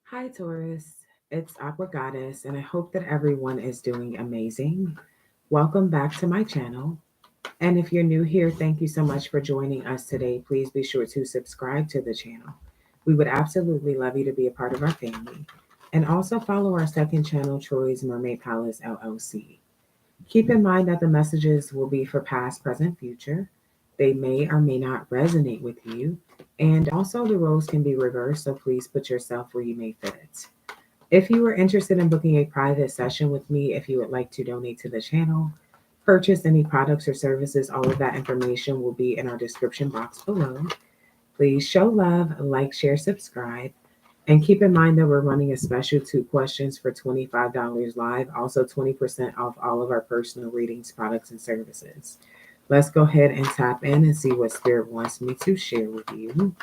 Hi, Taurus. It's Aqua Goddess, and I hope that everyone is doing amazing. Welcome back to my channel. And if you're new here, thank you so much for joining us today. Please be sure to subscribe to the channel. We would absolutely love you to be a part of our family. And also follow our second channel, Troy's Mermaid Palace LLC. Keep in mind that the messages will be for past, present, future. They may or may not resonate with you. And also, the roles can be reversed, so please put yourself where you may fit. If you are interested in booking a private session with me, if you would like to donate to the channel, purchase any products or services, all of that information will be in our description box below. Please show love, like, share, subscribe. And keep in mind that we're running a special 2 questions for $25 live, also 20% off all of our personal readings, products, and services. Let's go ahead and tap in and see what Spirit wants me to share with you.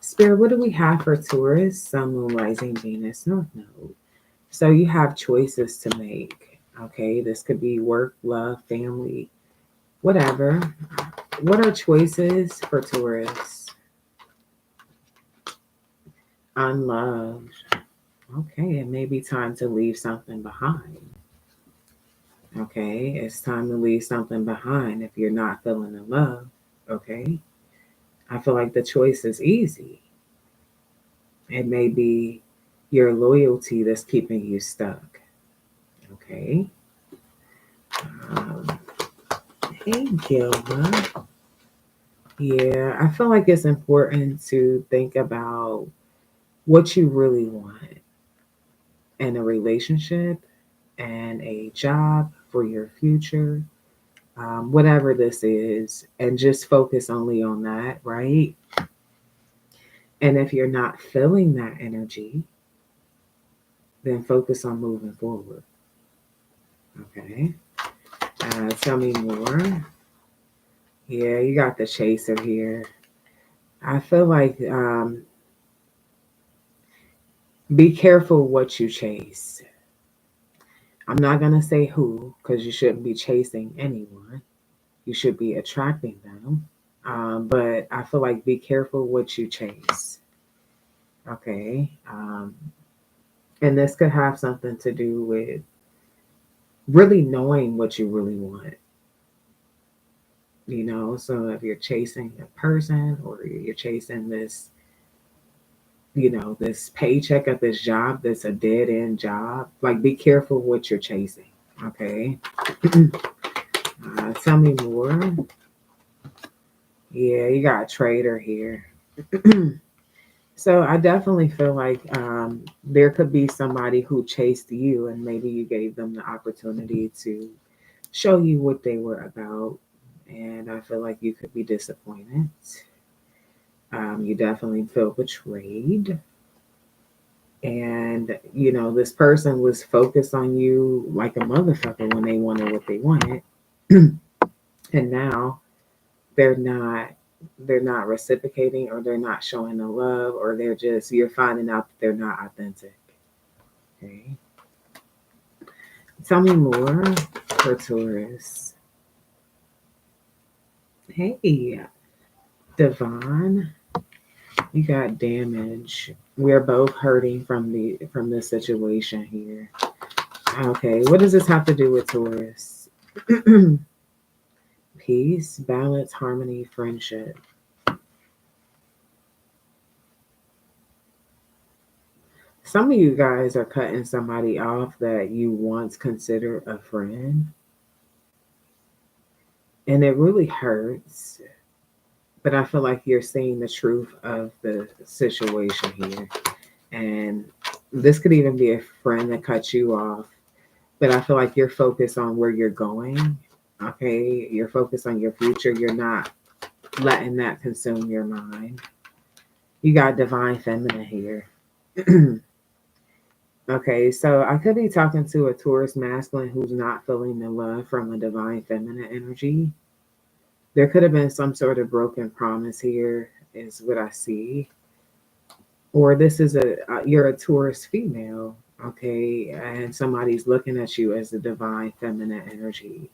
Spirit, what do we have for Taurus, Sun, Moon, Rising, Venus, North Node? So you have choices to make. Okay, this could be work, love, family, whatever. What are choices for Taurus? Unloved. Okay, it may be time to leave something behind. Okay, it's time to leave something behind if you're not feeling the love. Okay, I feel like the choice is easy. It may be your loyalty that's keeping you stuck. Okay. Um, hey, Gilma. Yeah, I feel like it's important to think about what you really want in a relationship and a job for your future, whatever this is, and just focus only on that, right? And if you're not feeling that energy, then focus on moving forward. Okay. Tell me more. Yeah, you got the chaser here. I feel like be careful what you chase. I'm not going to say who because you shouldn't be chasing anyone. You should be attracting them. But I feel like be careful what you chase. Okay. And this could have something to do with really knowing what you really want. So if you're chasing a person or you're chasing this paycheck at this job that's a dead end job, like be careful what you're chasing. Okay. Tell me more. Yeah, you got a trader here. So I definitely feel like there could be somebody who chased you and maybe you gave them the opportunity to show you what they were about. And I feel like you could be disappointed. You definitely feel betrayed. And, this person was focused on you like a motherfucker when they wanted what they wanted. And now they're not they're not reciprocating or they're not showing the love or you're finding out that they're not authentic. Okay. Tell me more for Taurus. Hey, Devon, you got damage. We're both hurting from this situation here. Okay, what does this have to do with Taurus? Peace, balance, harmony, friendship. Some of you guys are cutting somebody off that you once considered a friend, and it really hurts. But I feel like you're seeing the truth of the situation here. And this could even be a friend that cut you off, but I feel like you're focused on where you're going. Okay, you're focused on your future. You're not letting that consume your mind. You got divine feminine here. Okay, so I could be talking to a Taurus masculine who's not feeling the love from a divine feminine energy. There could have been some sort of broken promise here, is what I see. Or this is you're a Taurus female, okay, and somebody's looking at you as a divine feminine energy.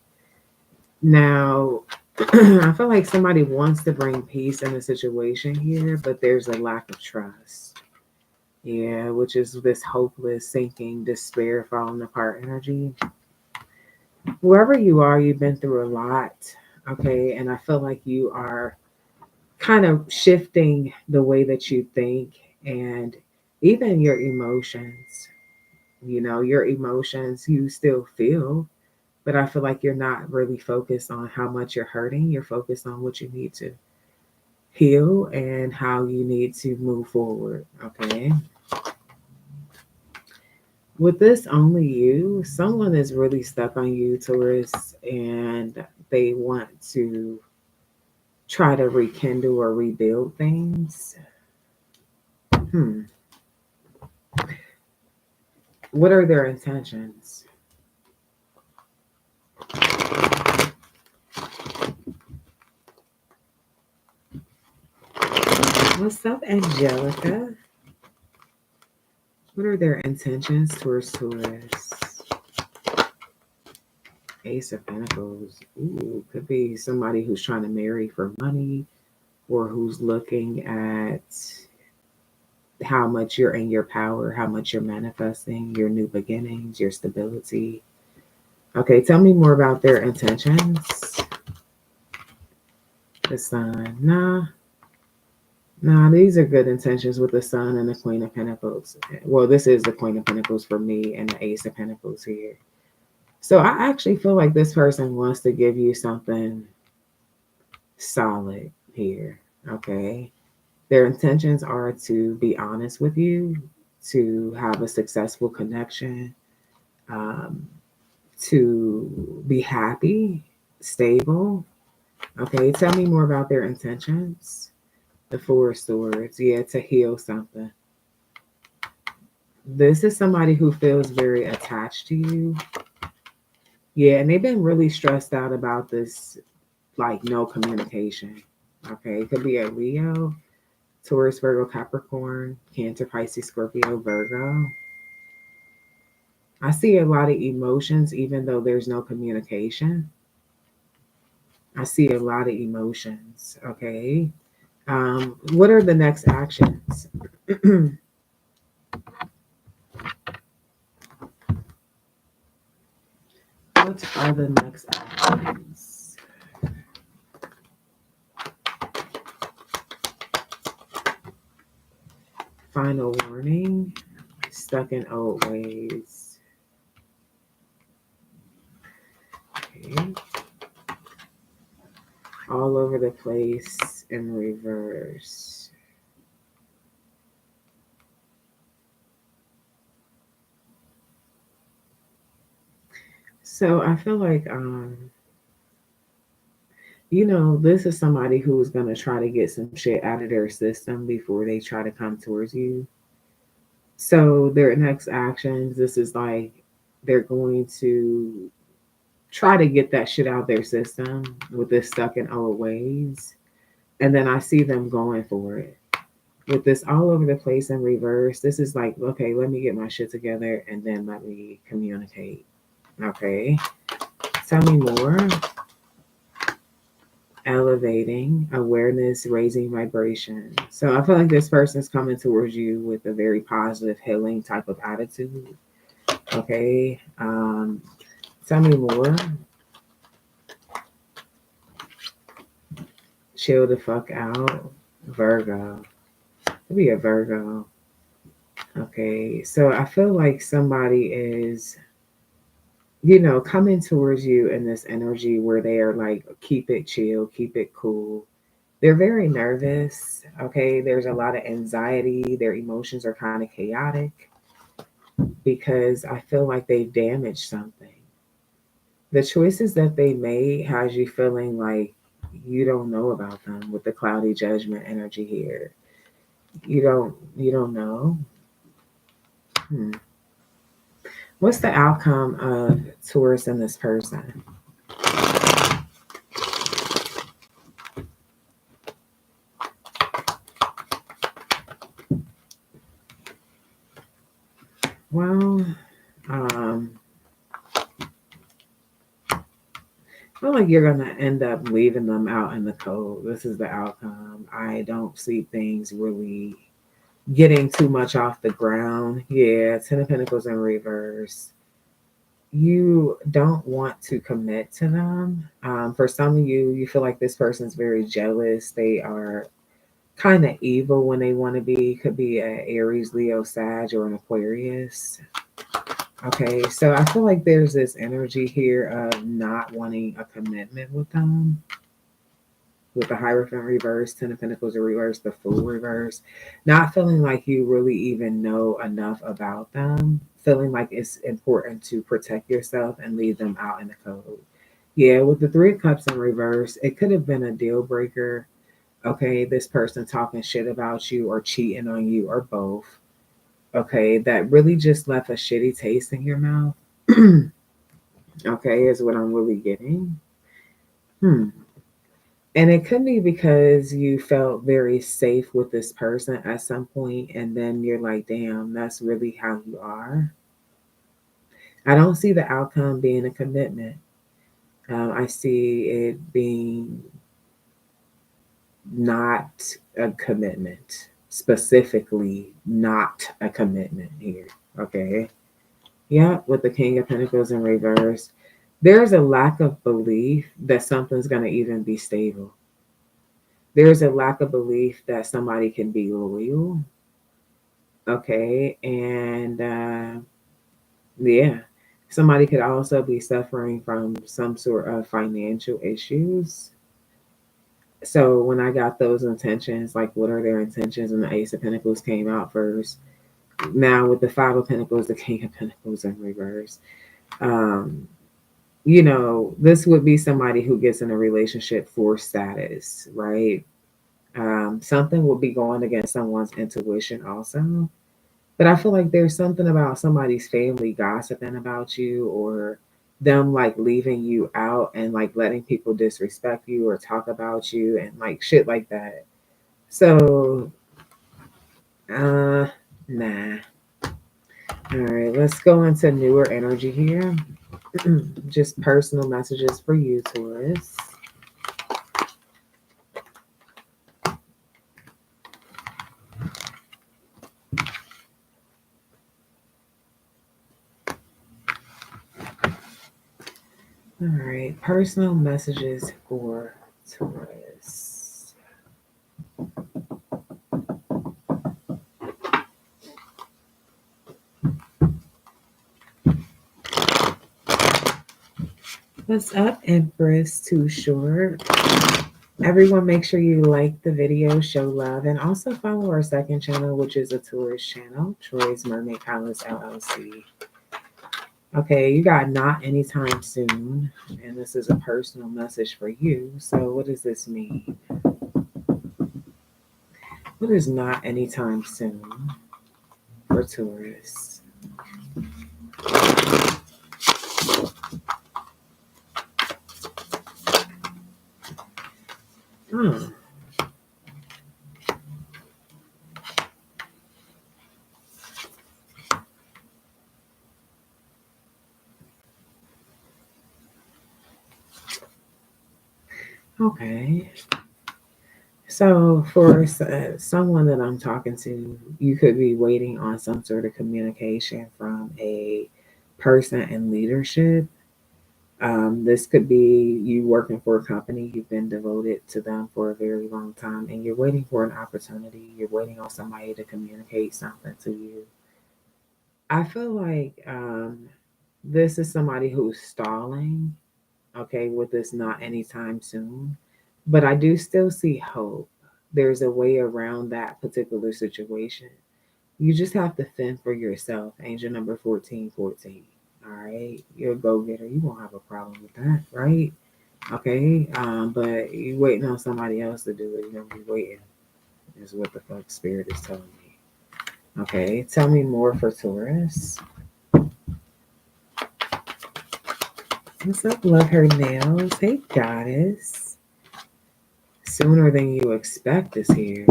Now, I feel like somebody wants to bring peace in a situation here, but there's a lack of trust. Yeah, which is this hopeless, sinking, despair, falling apart energy. Whoever you are, you've been through a lot. Okay. And I feel like you are kind of shifting the way that you think and even your emotions. Your emotions you still feel, but I feel like you're not really focused on how much you're hurting. You're focused on what you need to heal and how you need to move forward. Okay. With this only you, someone is really stuck on you, Taurus, and they want to try to rekindle or rebuild things. Hmm. What are their intentions? What's up, Angelica? What are their intentions towards Taurus? Ace of Pentacles. Ooh, could be somebody who's trying to marry for money or who's looking at how much you're in your power, how much you're manifesting, your new beginnings, your stability. Okay, tell me more about their intentions. The Sun. Nah, these are good intentions with the Sun and the Queen of Pentacles. Well, this is the Queen of Pentacles for me and the Ace of Pentacles here. So I actually feel like this person wants to give you something solid here. Okay. Their intentions are to be honest with you, to have a successful connection, um, to be happy, stable. Okay. Tell me more about their intentions. The Four of Swords. Yeah, to heal something. This is somebody who feels very attached to you. Yeah, and they've been really stressed out about this, like no communication. Okay, it could be a Leo, Taurus, Virgo, Capricorn, Cancer, Pisces, Scorpio, Virgo. I see a lot of emotions, even though there's no communication. I see a lot of emotions. Okay. What are the next actions? What are the next actions? Final warning. Stuck in old ways. Okay. All over the place in reverse. So I feel like this is somebody who's gonna try to get some shit out of their system before they try to come towards you. So their next actions, this is like they're going to try to get that shit out their system with this stuck in old ways. And then I see them going for it. With this all over the place in reverse, this is like, okay, let me get my shit together and then let me communicate. Okay. Tell me more. Elevating awareness, raising vibration. So I feel like this person's coming towards you with a very positive, healing type of attitude. Okay. Tell me more. Chill the fuck out. Virgo. Could be a Virgo. Okay. So I feel like somebody is, coming towards you in this energy where they are like, keep it chill, keep it cool. They're very nervous. Okay. There's a lot of anxiety. Their emotions are kind of chaotic because I feel like they've damaged something. The choices that they made has you feeling like you don't know about them with the cloudy judgment energy here. You don't know. Hmm. What's the outcome of Taurus and this person? Well, um, I feel like you're gonna end up leaving them out in the cold. This is the outcome. I don't see things really getting too much off the ground. Yeah, Ten of Pentacles in reverse. You don't want to commit to them. For some of you, you feel like this person's very jealous. They are kind of evil when they want to be. Could be an Aries, Leo, Sag, or an Aquarius. Okay, so I feel like there's this energy here of not wanting a commitment with them. With the Hierophant reverse, Ten of Pentacles in reverse, the Fool reverse, not feeling like you really even know enough about them, feeling like it's important to protect yourself and leave them out in the cold. Yeah, with the Three of Cups in reverse, it could have been a deal breaker. Okay, this person talking shit about you or cheating on you or both. Okay, that really just left a shitty taste in your mouth. Okay, is what I'm really getting. Hmm. And it could be because you felt very safe with this person at some point, and then you're like, damn, that's really how you are. I don't see the outcome being a commitment. I see it being not a commitment, specifically, not a commitment here. Okay. Yeah, with the King of Pentacles in reverse, there's a lack of belief that something's going to even be stable. There's a lack of belief that somebody can be loyal. Okay. And yeah, somebody could also be suffering from some sort of financial issues. So when I got those intentions, like what are their intentions? And the Ace of Pentacles came out first. Now with the Five of Pentacles, the King of Pentacles in reverse. Um, this would be somebody who gets in a relationship for status, right? Something will be going against someone's intuition also. But I feel like there's something about somebody's family gossiping about you or them like leaving you out and like letting people disrespect you or talk about you and like shit like that. So, nah. All right, let's go into newer energy here. Just personal messages for you, Taurus. All right, personal messages for Taurus. What's up, Empress? Too short. Everyone, make sure you like the video, show love, and also follow our second channel, which is a Taurus channel, Troy's Mermaid Palace LLC. Okay, you got not anytime soon, and this is a personal message for you. So, what does this mean? What is not anytime soon for Taurus? Oh, okay. So, for someone that I'm talking to, you could be waiting on some sort of communication from a person in leadership. This could be you working for a company, you've been devoted to them for a very long time, and you're waiting for an opportunity. You're waiting on somebody to communicate something to you. I feel like this is somebody who's stalling, okay, with this not anytime soon. But I do still see hope. There's a way around that particular situation. You just have to fend for yourself. Angel number 1414. All right. You're a go getter. You won't have a problem with that, right? Okay. But you waiting on somebody else to do it. You're gonna be waiting, is what the fuck spirit is telling me. Okay. Tell me more for Taurus. What's up? Love her nails. Hey, goddess. Sooner than you expect is here.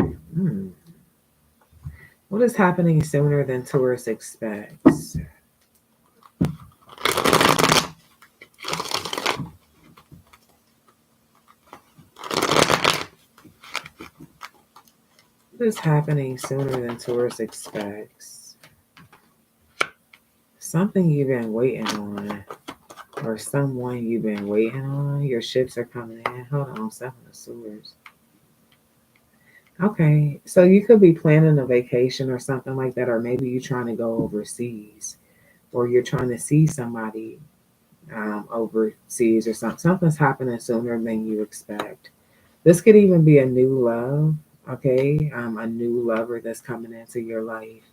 What is happening sooner than Taurus expects? is happening sooner than Taurus expects. Something you've been waiting on, or someone you've been waiting on. Your ships are coming in. Hold on, Seven of Swords. Okay, so you could be planning a vacation or something like that, or maybe you're trying to go overseas, or you're trying to see somebody overseas or something. Something's happening sooner than you expect. This could even be a new love, okay? A new lover that's coming into your life.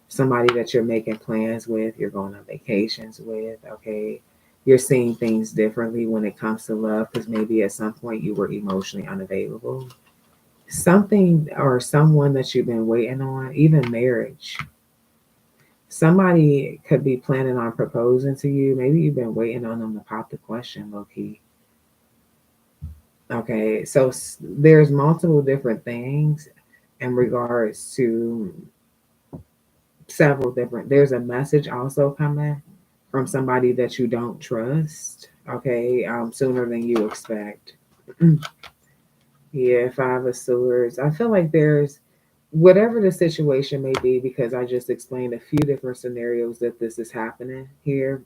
Somebody that you're making plans with, you're going on vacations with, okay? You're seeing things differently when it comes to love because maybe at some point you were emotionally unavailable. Something or someone that you've been waiting on, even marriage. Somebody could be planning on proposing to you. Maybe you've been waiting on them to pop the question, low key. Okay, so there's multiple different things in regards to several different. There's a message also coming from somebody that you don't trust. Okay, sooner than you expect. Yeah, Five of Swords. I feel like there's whatever the situation may be, because I just explained a few different scenarios that this is happening here.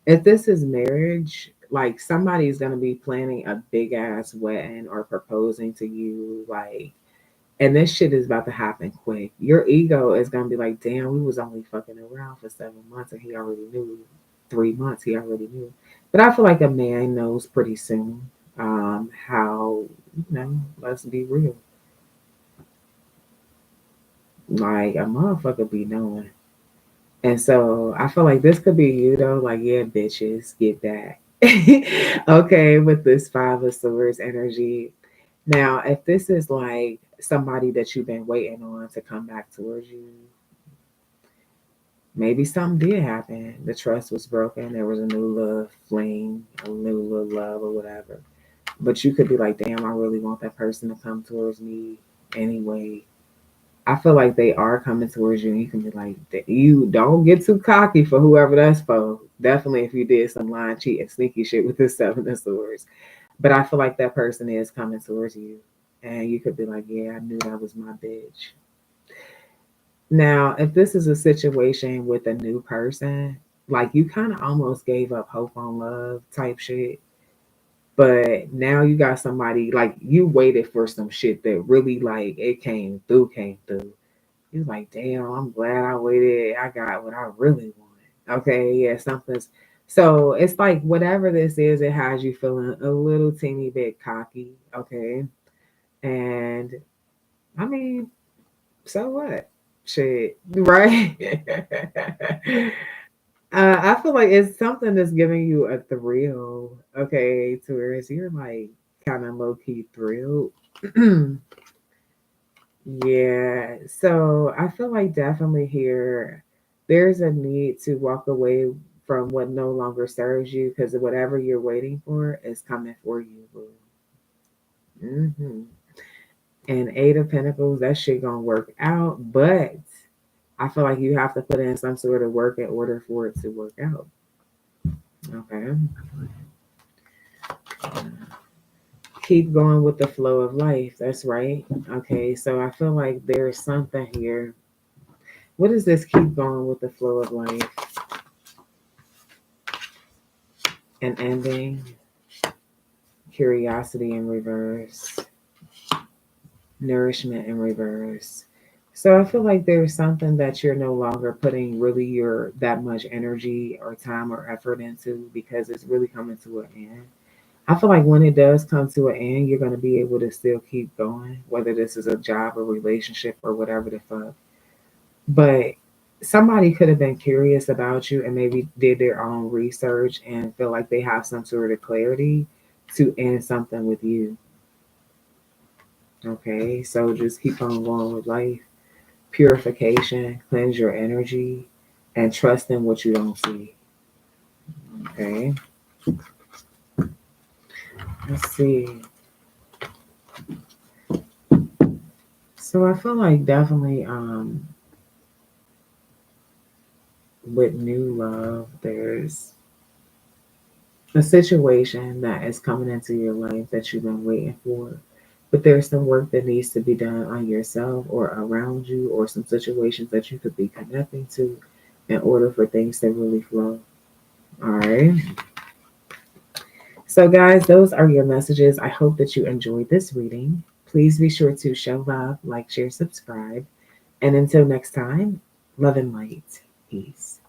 If this is marriage, like somebody's gonna be planning a big ass wedding or proposing to you, like, and this shit is about to happen quick. Your ego is gonna be like, damn, we was only fucking around for 7 months and he already knew. 3 months, he already knew. But I feel like a man knows pretty soon how, let's be real. Like a motherfucker be knowing. And so I feel like this could be you though, like, yeah, bitches, get that. Okay, with this Five of Swords energy. Now, if this is like somebody that you've been waiting on to come back towards you, maybe something did happen. The trust was broken. There was a new love flame, a new little love or whatever. But you could be like, damn, I really want that person to come towards me anyway. I feel like they are coming towards you, and you can be like, you don't get too cocky for whoever that's for. Definitely if you did some lying, cheat, and sneaky shit with this Seven of Swords. But I feel like that person is coming towards you. And you could be like, yeah, I knew that was my bitch. Now, if this is a situation with a new person, like you kind of almost gave up hope on love type shit. But now you got somebody, like, you waited for some shit that really, like, it came through. You're like, damn, I'm glad I waited. I got what I really want. Okay, yeah, something's. So it's like whatever this is, it has you feeling a little teeny bit cocky. Okay. And I mean, so what? Shit, right? I feel like it's something that's giving you a thrill. Okay, to whereas you're like kind of low key thrilled. Yeah, so I feel like definitely here there's a need to walk away from what no longer serves you because whatever you're waiting for is coming for you, boo. And Eight of Pentacles, that shit gonna work out, but I feel like you have to put in some sort of work in order for it to work out. Okay. Keep going with the flow of life. That's right. Okay, so I feel like there's something here. What is this? Keep going with the flow of life. An ending, curiosity in reverse, nourishment in reverse. So I feel like there's something that you're no longer putting really your that much energy or time or effort into because it's really coming to an end. I feel like when it does come to an end, you're going to be able to still keep going, whether this is a job or relationship or whatever the fuck. But somebody could have been curious about you and maybe did their own research and feel like they have some sort of clarity to end something with you. Okay, so just keep on going with life. Purification, cleanse your energy, and trust in what you don't see. Okay, let's see. So I feel like definitely with new love, there's a situation that is coming into your life that you've been waiting for. But there's some work that needs to be done on yourself or around you, or some situations that you could be connecting to in order for things to really flow. All right. So, guys, those are your messages. I hope that you enjoyed this reading. Please be sure to show love, like, share, subscribe. And until next time, love and light. Peace.